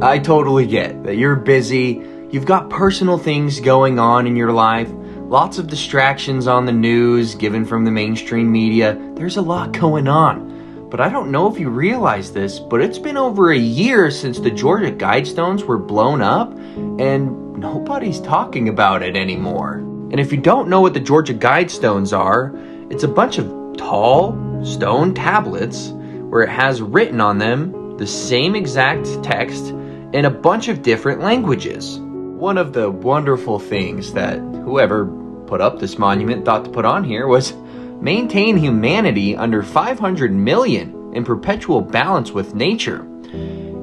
I totally get that you're busy, you've got personal things going on in your life, lots of distractions on the news given from the mainstream media. There's a lot going on. But I don't know if you realize this, but it's been over a year since the Georgia Guidestones were blown up, and nobody's talking about it anymore. And if you don't know what the Georgia Guidestones are, it's a bunch of tall stone tablets where it has written on them the same exact text in a bunch of different languages. One of the wonderful things that whoever put up this monument thought to put on here was maintain humanity under 500 million in perpetual balance with nature.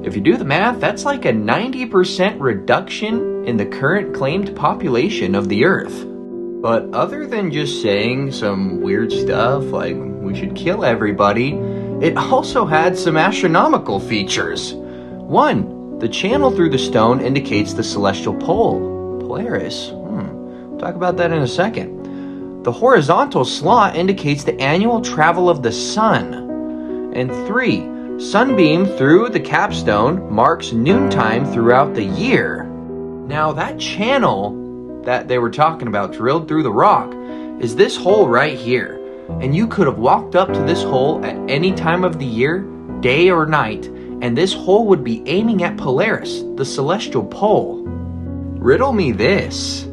If you do the math, that's like a 90% reduction in the current claimed population of the Earth. But other than just saying some weird stuff like we should kill everybody, it also had some astronomical features. One, the channel through the stone indicates the celestial pole, Polaris. Talk about that in a second. The horizontal slot indicates the annual travel of the sun. And 3, sunbeam through the capstone marks noontime throughout the year. Now that channel that they were talking about drilled through the rock is this hole right here. And you could have walked up to this hole at any time of the year, day or night, and this hole would be aiming at Polaris, the celestial pole. Riddle me this.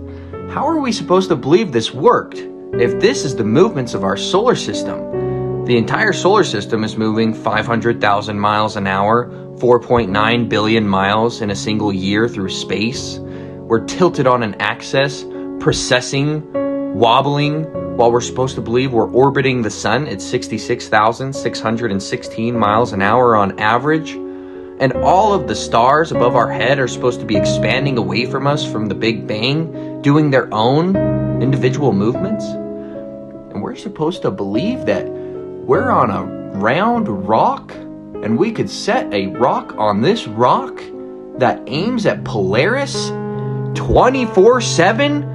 How are we supposed to believe this worked if this is the movements of our solar system? The entire solar system is moving 500,000 miles an hour, 4.9 billion miles in a single year through space. We're tilted on an axis, precessing, wobbling, while we're supposed to believe we're orbiting the sun at 66,616 miles an hour on average. And all of the stars above our head are supposed to be expanding away from us from the Big Bang, doing their own individual movements. And we're supposed to believe that we're on a round rock, and we could set a rock on this rock that aims at Polaris 24/7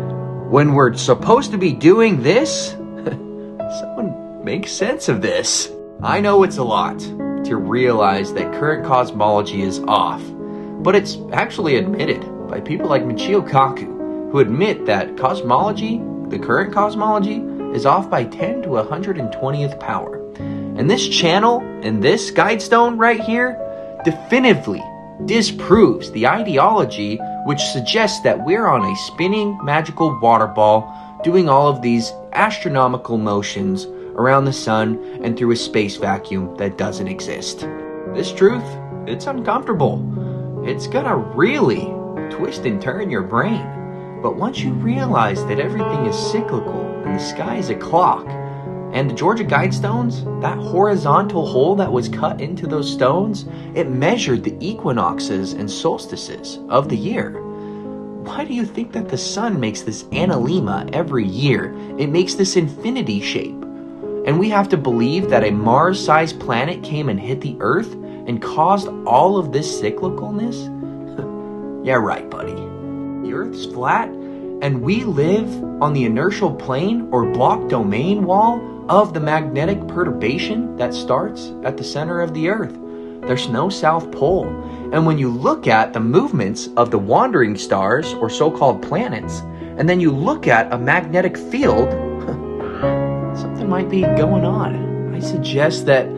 when we're supposed to be doing this? Someone make sense of this. I know it's a lot to realize that current cosmology is off, but it's actually admitted by people like Michio Kaku, who admit that cosmology, the current cosmology, is off by 10 to 120th power. And this channel and this guidestone right here definitively disproves the ideology which suggests that we're on a spinning magical water ball doing all of these astronomical motions around the sun and through a space vacuum that doesn't exist. This truth, it's uncomfortable. It's gonna really twist and turn your brain. But once you realize that everything is cyclical and the sky is a clock, and the Georgia Guidestones, that horizontal hole that was cut into those stones, it measured the equinoxes and solstices of the year. Why do you think that the sun makes this analemma every year? It makes this infinity shape. And we have to believe that a Mars-sized planet came and hit the Earth and caused all of this cyclicalness? Yeah, right, buddy. The Earth's flat, and we live on the inertial plane or block domain wall of the magnetic perturbation that starts at the center of the Earth. There's no South Pole. And when you look at the movements of the wandering stars, or so-called planets, and then you look at a magnetic field, something might be going on. I suggest that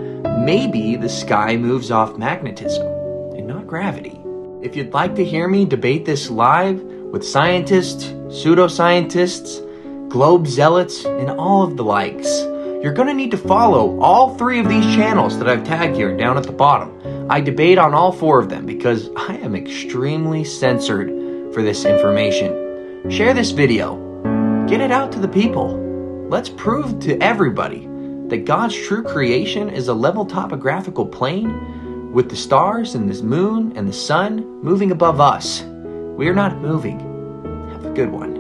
maybe the sky moves off magnetism and not gravity. If you'd like to hear me debate this live with scientists, pseudoscientists, globe zealots, and all of the likes, you're going to need to follow all 3 of these channels that I've tagged here down at the bottom. I debate on all 4 of them because I am extremely censored for this information. Share this video. Get it out to the people. Let's prove to everybody that God's true creation is a level topographical plane with the stars and the moon and the sun moving above us. We are not moving. Have a good one.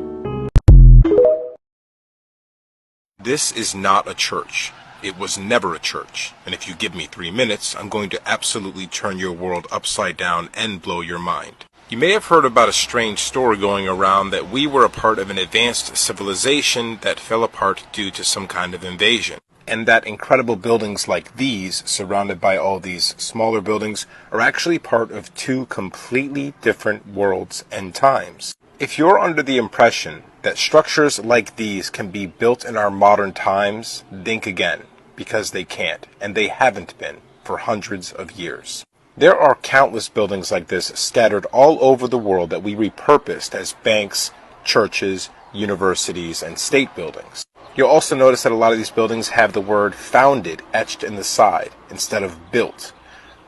This is not a church. It was never a church. And if you give me 3 minutes, I'm going to absolutely turn your world upside down and blow your mind. You may have heard about a strange story going around that we were a part of an advanced civilization that fell apart due to some kind of invasion. and that incredible buildings like these, surrounded by all these smaller buildings, are actually part of two completely different worlds and times. If you're under the impression that structures like these can be built in our modern times, think again, because they can't, and they haven't been for hundreds of years. There are countless buildings like this scattered all over the world that we repurposed as banks, churches, universities, and state buildings. You'll also notice that a lot of these buildings have the word founded etched in the side instead of built.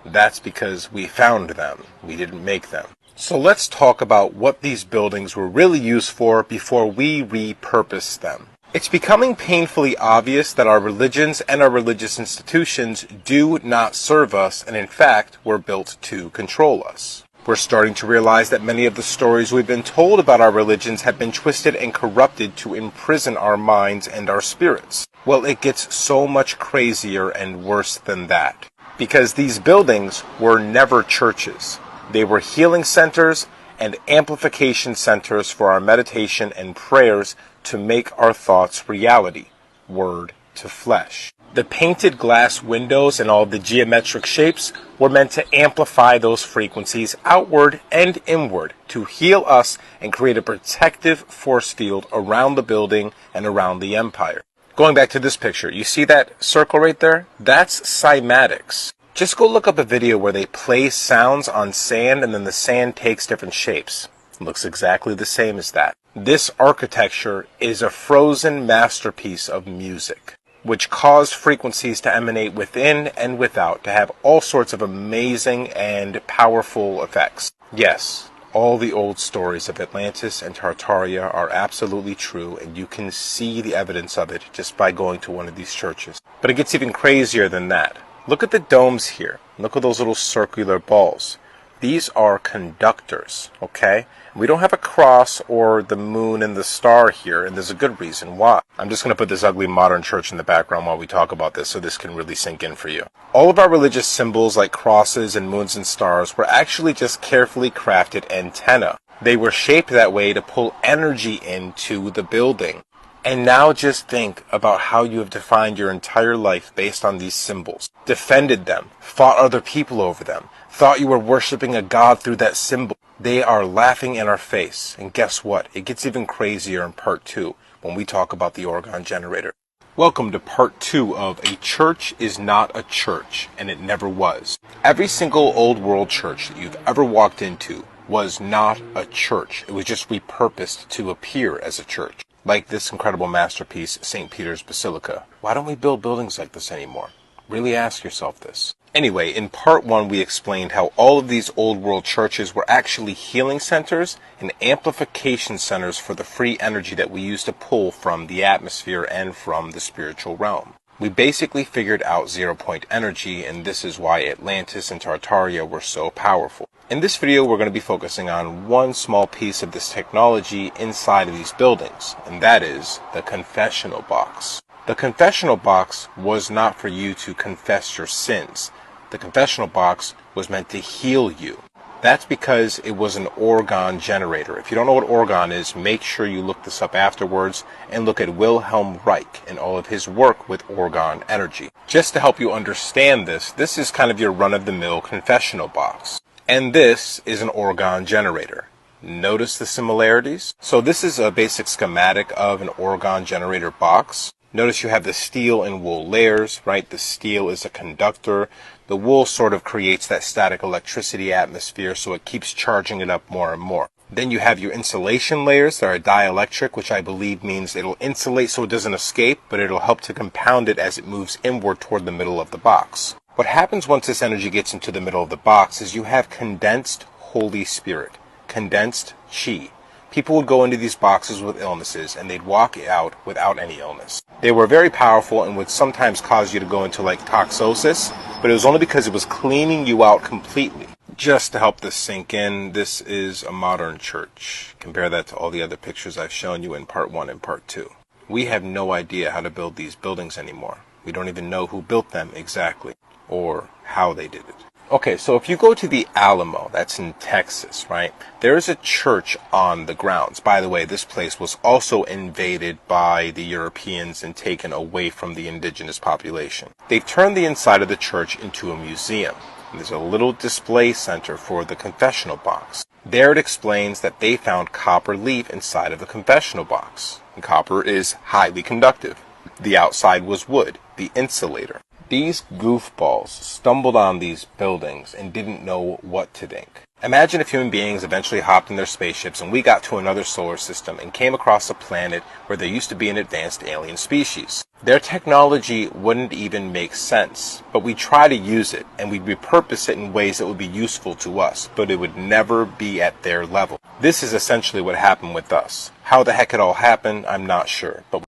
That's because we found them. We didn't make them. So let's talk about what these buildings were really used for before we repurposed them. It's becoming painfully obvious that our religions and our religious institutions do not serve us, and in fact were built to control us. We're starting to realize that many of the stories we've been told about our religions have been twisted and corrupted to imprison our minds and our spirits. Well, it gets so much crazier and worse than that. Because these buildings were never churches. They were healing centers and amplification centers for our meditation and prayers to make our thoughts reality, word to flesh. The painted glass windows and all the geometric shapes were meant to amplify those frequencies outward and inward to heal us and create a protective force field around the building and around the empire. Going back to this picture, you see that circle right there? That's cymatics. Just go look up a video where they play sounds on sand and then the sand takes different shapes. It looks exactly the same as that. This architecture is a frozen masterpiece of music, which caused frequencies to emanate within and without to have all sorts of amazing and powerful effects. Yes, all the old stories of Atlantis and Tartaria are absolutely true, and you can see the evidence of it just by going to one of these churches. But it gets even crazier than that. Look at the domes here. Look at those little circular balls. These are conductors, okay? We don't have a cross or the moon and the star here, and there's a good reason why. I'm just going to put this ugly modern church in the background while we talk about this so this can really sink in for you. All of our religious symbols like crosses and moons and stars were actually just carefully crafted antennae. They were shaped that way to pull energy into the building. And now just think about how you have defined your entire life based on these symbols, defended them, fought other people over them, thought you were worshiping a god through that symbol. They are laughing in our face. And guess what? It gets even crazier in part 2 when we talk about the Orgone generator. Welcome to part 2 of A Church is Not a Church, and it never was. Every single old world church that you've ever walked into was not a church. It was just repurposed to appear as a church. Like this incredible masterpiece, St. Peter's Basilica. Why don't we build buildings like this anymore? Really ask yourself this. Anyway, in part 1 we explained how all of these old world churches were actually healing centers and amplification centers for the free energy that we use to pull from the atmosphere and from the spiritual realm. We basically figured out zero-point energy, and this is why Atlantis and Tartaria were so powerful. In this video, we're going to be focusing on one small piece of this technology inside of these buildings, and that is the confessional box. The confessional box was not for you to confess your sins. The confessional box was meant to heal you. That's because it was an Orgone generator. If you don't know what Orgone is, make sure you look this up afterwards and look at Wilhelm Reich and all of his work with Orgone energy. Just to help you understand this, this is kind of your run-of-the-mill confessional box. And this is an Orgone generator. Notice the similarities? So this is a basic schematic of an Orgone generator box. Notice you have the steel and wool layers, right? The steel is a conductor. The wool sort of creates that static electricity atmosphere, so it keeps charging it up more and more. Then you have your insulation layers that are dielectric, which I believe means it'll insulate so it doesn't escape, but it'll help to compound it as it moves inward toward the middle of the box. What happens once this energy gets into the middle of the box is you have condensed Holy Spirit, condensed Chi. People would go into these boxes with illnesses, and they'd walk out without any illness. They were very powerful and would sometimes cause you to go into like toxosis, but it was only because it was cleaning you out completely. Just to help this sink in, this is a modern church. Compare that to all the other pictures I've shown you in part 1 and part 2. We have no idea how to build these buildings anymore. We don't even know who built them exactly, or how they did it. Okay, so if you go to the Alamo, that's in Texas, right? There is a church on the grounds. By the way, this place was also invaded by the Europeans and taken away from the indigenous population. They've turned the inside of the church into a museum. There's a little display center for the confessional box. There it explains that they found copper leaf inside of the confessional box. And copper is highly conductive. The outside was wood, the insulator. These goofballs stumbled on these buildings and didn't know what to think. Imagine if human beings eventually hopped in their spaceships and we got to another solar system and came across a planet where there used to be an advanced alien species. Their technology wouldn't even make sense, but we try to use it and we'd repurpose it in ways that would be useful to us, but it would never be at their level. This is essentially what happened with us. How the heck it all happened, I'm not sure, but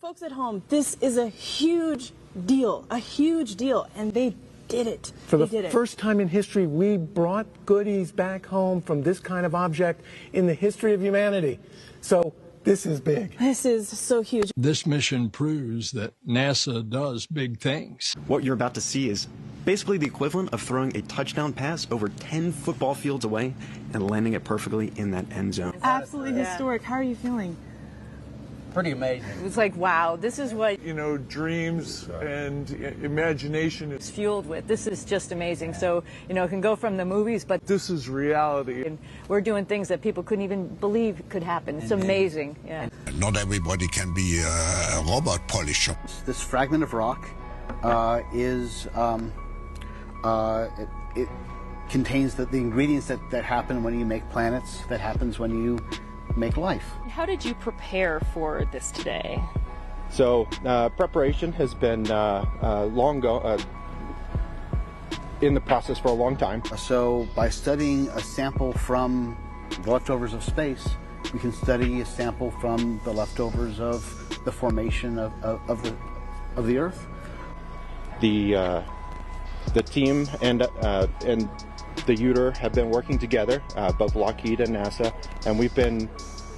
folks at home, this is a huge deal, and they did it. For the first time in history, we brought goodies back home from this kind of object in the history of humanity. So this is big. This is so huge. This mission proves that NASA does big things. What you're about to see is basically the equivalent of throwing a touchdown pass over 10 football fields away and landing it perfectly in that end zone. Absolutely historic. How are you feeling? Pretty amazing. It was like, wow, this is what, dreams and imagination it's fueled with. This is just amazing. So, it can go from the movies, but This is reality. and we're doing things that people couldn't even believe could happen. It's amazing. Yeah. Not everybody can be a robot polisher. This fragment of rock it contains the ingredients that happen when you make planets, that happens when you make life. How did you prepare for this today? So preparation has been in the process for a long time. So by studying a sample from the leftovers of space, we can study a sample from the leftovers of the formation of the Earth. The team and the UTR have been working together, both Lockheed and NASA, and we've been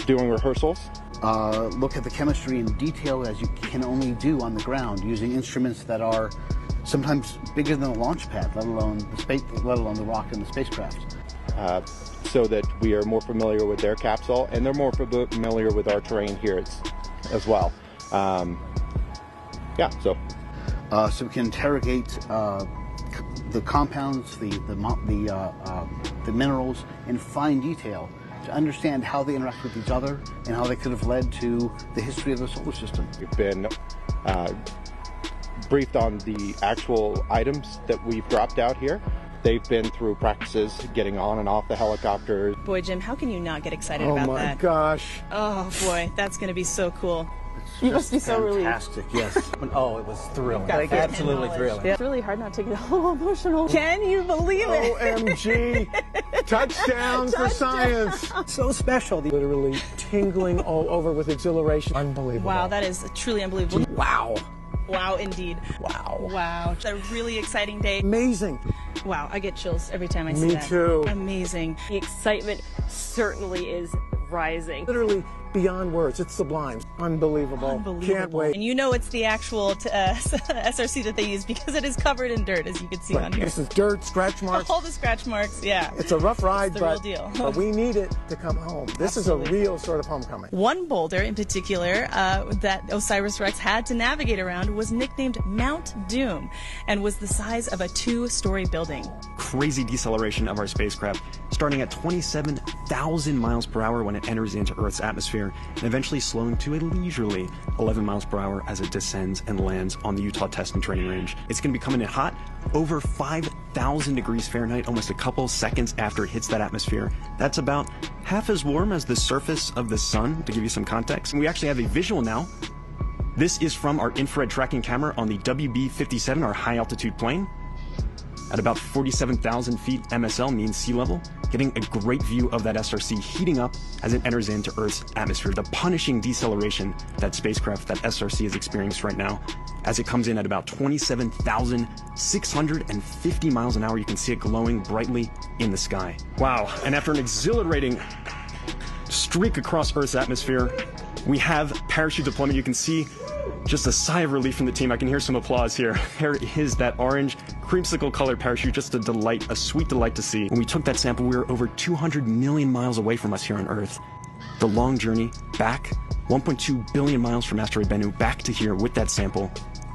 doing rehearsals. Look at the chemistry in detail as you can only do on the ground, using instruments that are sometimes bigger than a launch pad, let alone the rock and the spacecraft. So that we are more familiar with their capsule, and they're more familiar with our terrain here as well. So we can interrogate the compounds, the minerals in fine detail to understand how they interact with each other and how they could have led to the history of the solar system. we've been briefed on the actual items that we've dropped out here. They've been through practices getting on and off the helicopters. Boy, Jim, how can you not get excited about that? Oh my gosh. Oh boy, that's going to be so cool. You must be so relieved. Fantastic, yes. Oh, it was thrilling. Absolutely thrilling. It's really hard not to get all emotional. Can you believe it? OMG. Touchdown for science. So special. Literally tingling all over with exhilaration. Unbelievable. Wow, that is truly unbelievable. Wow. Wow, indeed. Wow. Wow. It's a really exciting day. Amazing. Wow, I get chills every time I see that. Me too. Amazing. The excitement certainly is rising. Literally beyond words. It's sublime. Unbelievable. Can't wait. And it's the actual SRC that they use because it is covered in dirt, as you can see on here. This is dirt, scratch marks. All the scratch marks, yeah. It's a rough ride, It's the real deal. but we need it to come home. This is a real sort of homecoming. One boulder in particular that OSIRIS-REx had to navigate around was nicknamed Mount Doom and was the size of a 2-story building. Crazy deceleration of our spacecraft, starting at 27,000 miles per hour when it enters into Earth's atmosphere, and eventually slowing to a leisurely 11 miles per hour as it descends and lands on the Utah Test and Training Range. It's going to be coming in hot, over 5,000 degrees Fahrenheit, almost a couple seconds after it hits that atmosphere. That's about half as warm as the surface of the sun, to give you some context. And we actually have a visual now. This is from our infrared tracking camera on the WB-57, our high altitude plane. At about 47,000 feet MSL, mean sea level, getting a great view of that SRC heating up as it enters into Earth's atmosphere. The punishing deceleration that spacecraft, that SRC is experiencing right now, as it comes in at about 27,650 miles an hour. You can see it glowing brightly in the sky. Wow, and after an exhilarating streak across Earth's atmosphere, We have parachute deployment. You can see just a sigh of relief from the team. I can hear some applause here. There is that orange creamsicle colored parachute, just a delight, a sweet delight to see. When we took that sample, we were over 200 million miles away from us here on Earth. The long journey back, 1.2 billion miles from asteroid Bennu, back to here with that sample,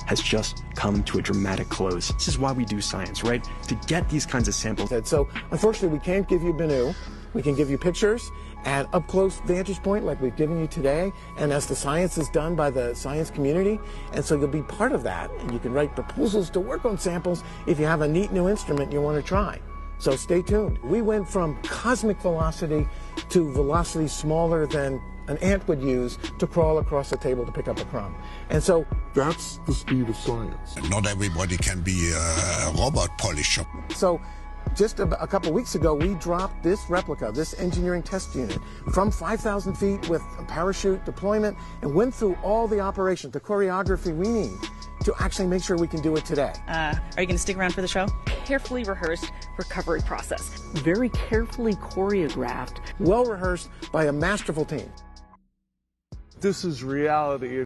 has just come to a dramatic close. This is why we do science, right? To get these kinds of samples. So unfortunately, we can't give you Bennu. We can give you pictures at up-close vantage point like we've given you today, and as the science is done by the science community, and so you'll be part of that, and you can write proposals to work on samples if you have a neat new instrument you want to try. So stay tuned. We went from cosmic velocity to velocity smaller than an ant would use to crawl across the table to pick up a crumb. And so that's the speed of science. Not everybody can be a robot polisher. So just a couple weeks ago, we dropped this replica, this engineering test unit, from 5,000 feet with a parachute deployment and went through all the operations, the choreography we need to actually make sure we can do it today. Are you going to stick around for the show? Carefully rehearsed recovery process. Very carefully choreographed. Well rehearsed by a masterful team. This is reality.